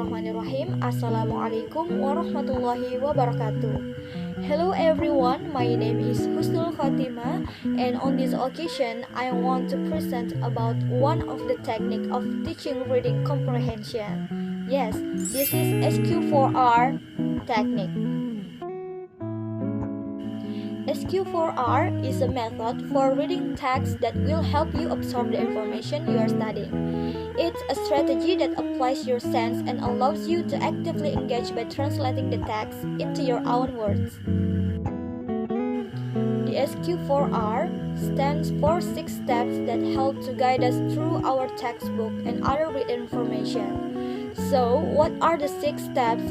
Bismillahirrahmanirrahim. Assalamualaikum warahmatullahi wabarakatuh. Hello everyone, my name is Husnul Khatimah, and on this occasion I want to present about one of the technique of teaching reading comprehension. Yes, this is SQ4R technique. SQ4R is a method for reading text that will help you absorb the information you are studying. It's a strategy that applies your sense and allows you to actively engage by translating the text into your own words. The SQ4R stands for 6 steps that help to guide us through our textbook and other read information. So, what are the 6 steps?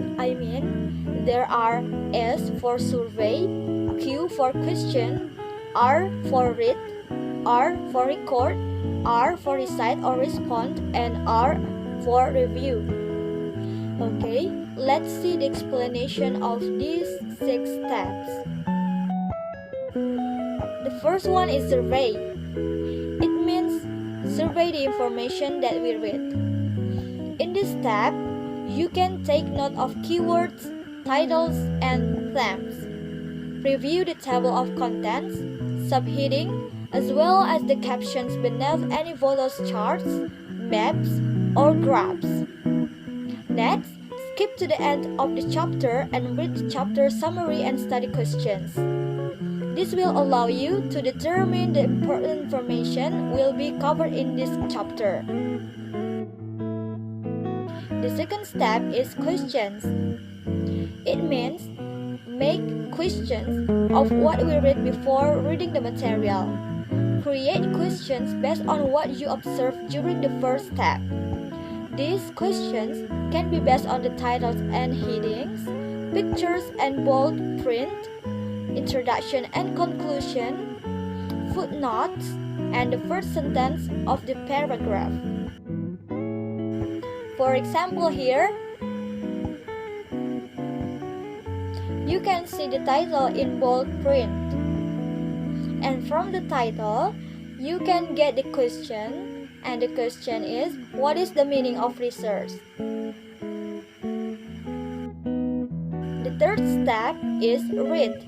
There are S for survey, Q for question, R for read, R for record, R for recite or respond, and R for review. Okay, let's see the explanation of these 6 steps. The first one is survey. It means survey the information that we read. In this step, you can take note of keywords, titles, and themes. Review the table of contents, subheading, as well as the captions beneath any photos, charts, maps, or graphs. Next, skip to the end of the chapter and read the chapter summary and study questions. This will allow you to determine the important information will be covered in this chapter. The second step is questions. It means make questions of what we read before reading the material. Create questions based on what you observed during the first step. These questions can be based on the titles and headings, pictures and bold print, introduction and conclusion, footnotes, and the first sentence of the paragraph. For example here, you can see the title in bold print. And from the title, you can get the question, and the question is, what is the meaning of research? The third step is read.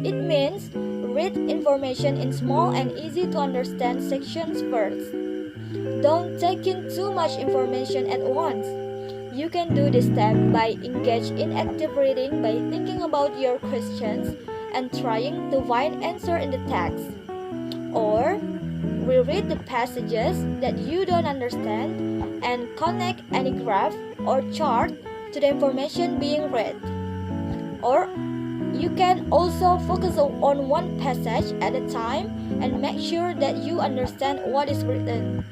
It means read information in small and easy to understand sections first. Don't take in too much information at once. You can do this step by engaging in active reading by thinking about your questions and trying to find answer in the text. Or reread the passages that you don't understand and connect any graph or chart to the information being read. Or you can also focus on one passage at a time and make sure that you understand what is written.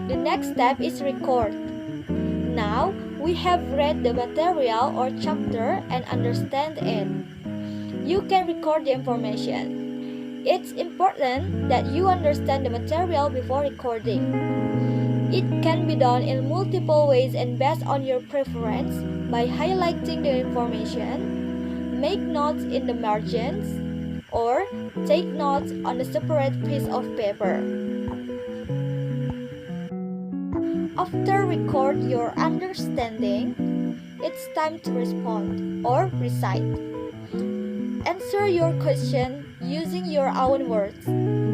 The next step is record. Now, we have read the material or chapter and understand it. You can record the information. It's important that you understand the material before recording. It can be done in multiple ways and based on your preference by highlighting the information, make notes in the margins, or take notes on a separate piece of paper. After record your understanding, it's time to respond or recite. Answer your question using your own words.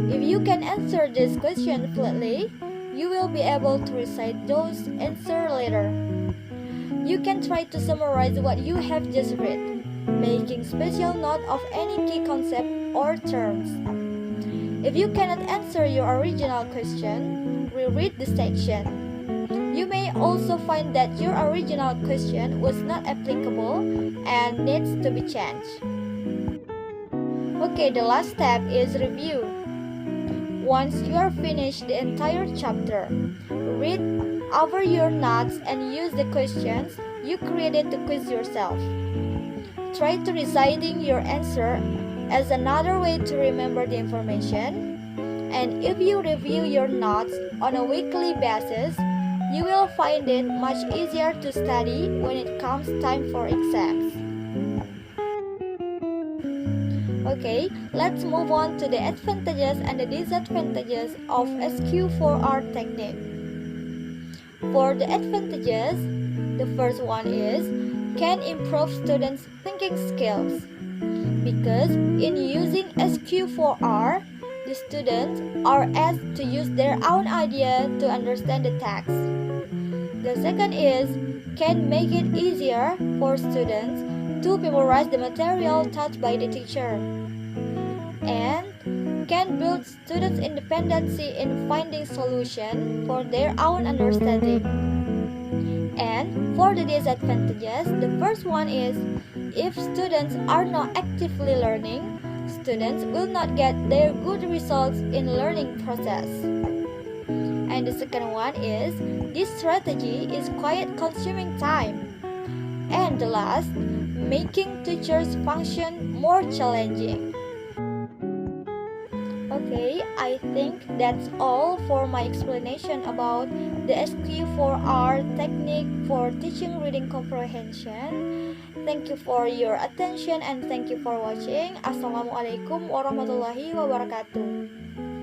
If you can answer this question fluently, you will be able to recite those answers later. You can try to summarize what you have just read, making special note of any key concept or terms. If you cannot answer your original question, reread the section. You may also find that your original question was not applicable and needs to be changed. Okay, the last step is review. Once you are finished the entire chapter, read over your notes and use the questions you created to quiz yourself. Try to reciting your answer as another way to remember the information. And if you review your notes on a weekly basis, you will find it much easier to study when it comes time for exams. Okay, let's move on to the advantages and the disadvantages of SQ4R technique. For the advantages, the first one is can improve students' thinking skills. Because in using SQ4R, the students are asked to use their own idea to understand the text. The second is can make it easier for students to memorize the material taught by the teacher. And can build students' independency in finding solution for their own understanding. And for the disadvantages, the first one is if students are not actively learning, students will not get their good results in learning process. And the second one is this strategy is quite consuming time. And the last, making teachers' function more challenging. Okay, I think that's all for my explanation about the SQ4R technique for teaching reading comprehension. Thank you for your attention and thank you for watching. Assalamualaikum warahmatullahi wabarakatuh.